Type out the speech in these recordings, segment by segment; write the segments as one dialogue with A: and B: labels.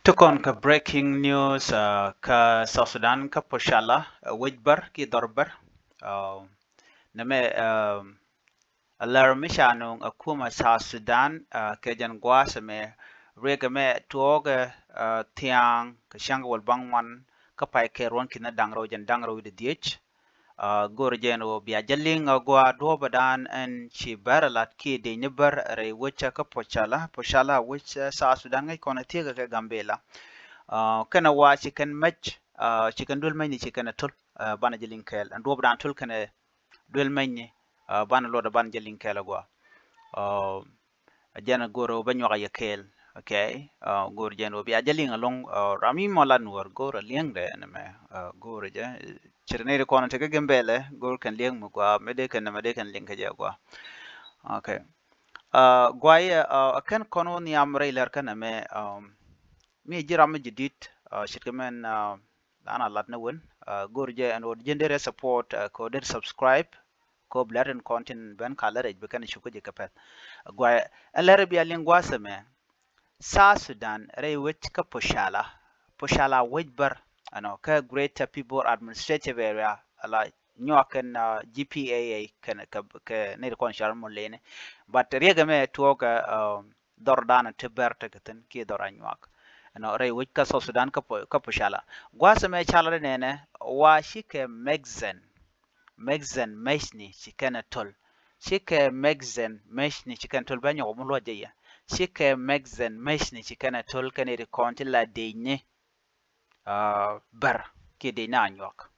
A: Tukon ka breaking news ka South Sudan ka pochalla wejbar ki dorbar name alarm mishanung akuma South Sudan ke jan gwasame rega me tuoga tiang ka shanga wal bangwan ka pai ke ron kina dangro jan dangro de diech gorjen o biya jalling gwa do badan en chi baralat ki de nibar re wicha ka pochalla which South Sudan ngai kona tiga ka gambella kana wa chicken match chicken dul mani chicken atul bana jelin kel and rob dan tul kana dul mani bana loda ban jelin kel gwa jana goro banyo ga kel okay gor jeno bi ajalin along rami mola nuor goro lieng de na me goro ja chirne ko na te gembele gor kan lieng mu gwa mede kan lieng ka ja gwa okay gwaye kan kono ni amre ler kana me mi jiram jidit shirkamen ana latna won gorje and gender support ko der subscribe ko blaren content ben kalare be kan shuko je kapet gwa alare bi alin gwasame sa Sudan re wet ka pochalla wejbar ano ka greater people administrative area ala nyoken GPAA kan ka ne kon sharmo lene but rega me tuoga dordana teberta gaten ki doranyak no re wit ka so Sudan ka pochalla gwasa me chalare nene wa shike megzen meshni shikana tol shike megzen meshni shikana tol banyo mo lo jeya shike megzen meshni shikana tol kane de konti la deyne bar ke de na nyok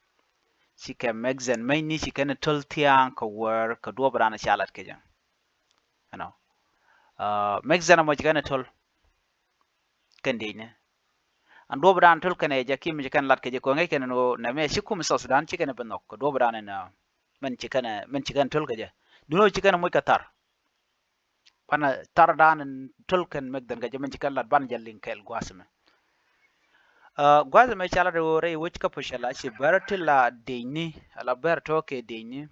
A: shike megzen mayni shikana tol tiang ko wer ko do brana chalat ke jang ano megzen mo shikana tol kan deyne and do bran tul kane ja kim jikan lat ke ko ngai ken no na me shikum so Sudan chikan benok ko do bran na men chikan tul ke ja duno chikan mo katar pana tar dan tul ken meg dan ga men chikan lat ban jallin kel gwasme gwasme chala do re wich ka pochalla shi baratilla deini ala berto ke deini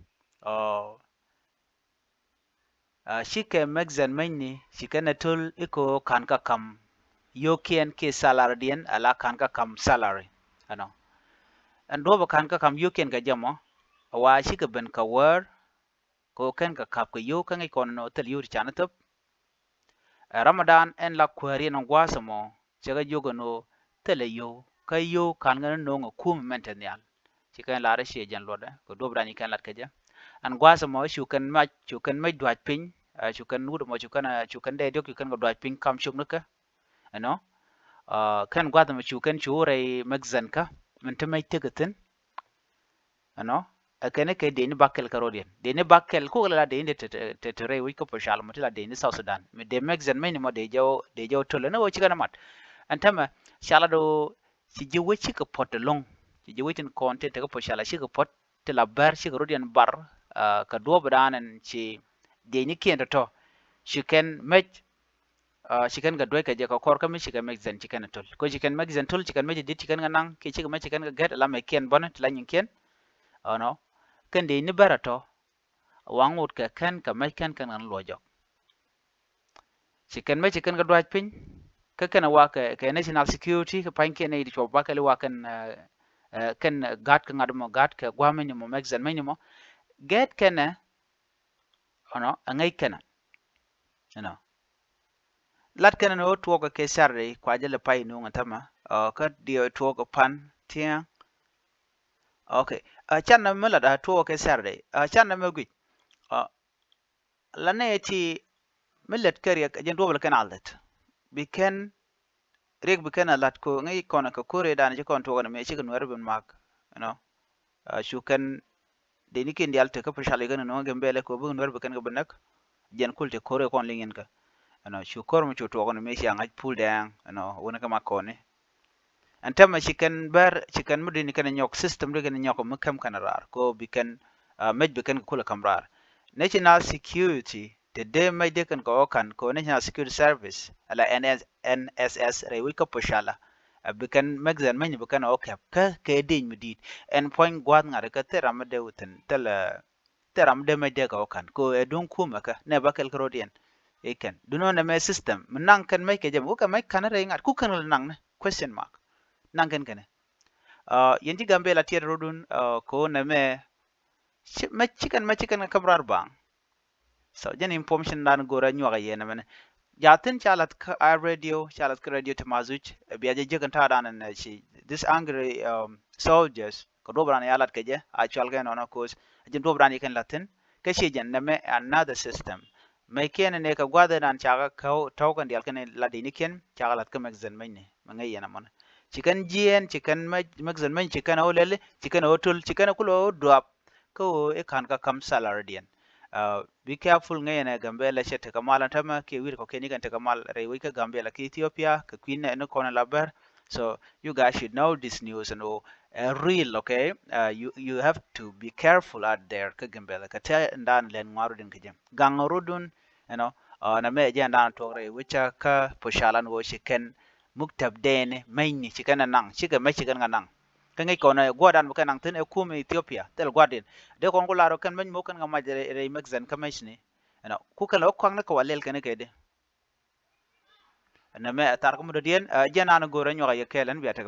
A: shike megzan mainni shikana tul iko kan ka kam yokian ke salarian ala kan ka kam salary ano and do kan ka kam yokian ga jamo wa shi ka ben ka wer ko kan ka kap ka yo kan ko no tel yuri chanatop ramadan en la kwari no gwasamo chega jogo no tele yo ka yo kan ga no ngo kum mentenial shi kan la shi jan loda ko do brani kan lat ka ja an gwasamo shu kan ma dwat pin shu kan nudo mo shu kan de dok kan ga dwat pin kam shuk nuka ano kan gwada ma chukan chure magzan ka min tamay tigatin ano akene ke deni bakkel karodian deni bakkel ko la deni te re wi ko pochalla mo tila deni South Sudan me de magzan mai mo de jaw tole na wo chigana mat antama shala do si jiwe chika pot long si jiwe tin content ka pochalla chika pot tila bar chika rodian bar ka do badanan chi deni kendo to chicken match chicken ga doy ka je ka kor ka mi chicken magzan chicken tol ko chicken magzan tol chicken meji dit chicken ga nang ki chicken ma chicken ga get la me ken bonnet la nyin ken no ken de ni barato wangut ka ken ka mai ken kan an lojo chicken ma chicken ga doy pin ka ken wa ka national security ka pan ken ni cho ba ka le wa ken gat ka ngadmo gat ka gwameni mo magzan mai mo get ken no angai ken no lat kana no tuoga ke sarre kwa jele pai no ngatama ka dio tuoga pan tia okay chan na mala da tuoga ke sarre chan na magi laneti millet kariya jen dobal kan aldat biken reg biken alat ko ngai kona ka kore dan je kon tuoga me chikin warbin mak shukan de nikin dialte ka pochalla gana no gambele ko bu warbi kan ga banak jen kulte kore kon lingen ka ano shukor mo chuto ko me shi angaj pull down ano wona kama kone antama chicken bar chicken mudini kana nyok system de kana nyok mukam kana rar ko bikan med bikan kula kamrar national security the day mai de kan ko national security service ala NSS re wi ko pochalla bikan magzan many bikan okap ka ke din midit en point gwad ngare ka teram de uten teram de mai de ko edun kuma ka ne bakel krodian eken duno na me system menang kan mai ke jam ka mai kan re ngat ku kan nang question mark nangen kene yendi gambela tier rodun ko na me chicken kabrar bang so jen information dan gora nyuga yena mene jatin chalat ka radio chalat ka radio tamazuch biaje jegan ta dan na shi this angry soldiers ko dobran yalat keje actual ga no course jen dobran yiken latin ke shi jen na me another system mai ken ne ka gwada dan chaga ka tawkan dial ken ladini ken chaga lat ka magzen mai ne mangai yana mon chicken jien chicken magzen mai chicken olele chicken otul chicken kulo drop ko e kan ka kam salarian be careful ngay na gambela shete kamala tama ke wir ko keni kan kamal rewi ka gambela ki ethiopia ka queen no kona labar so you guys should know this news and real okay you have to be careful out there ka gambela ka ta ndan len marudin ka jam gangarudun you know na me je ndan to rewi ka poshalan wo shiken muktab dene mayni shikana nang shika me shikan nang kan ko na gwadan bukan nang tin e kum ethiopia tel gwadin de kon gularo kan men mo kan ngama re maxen kamashni ana ku kan o kwang na ko walel kan kede na me tar ko mo dien jena na go ranyo ya kelen biata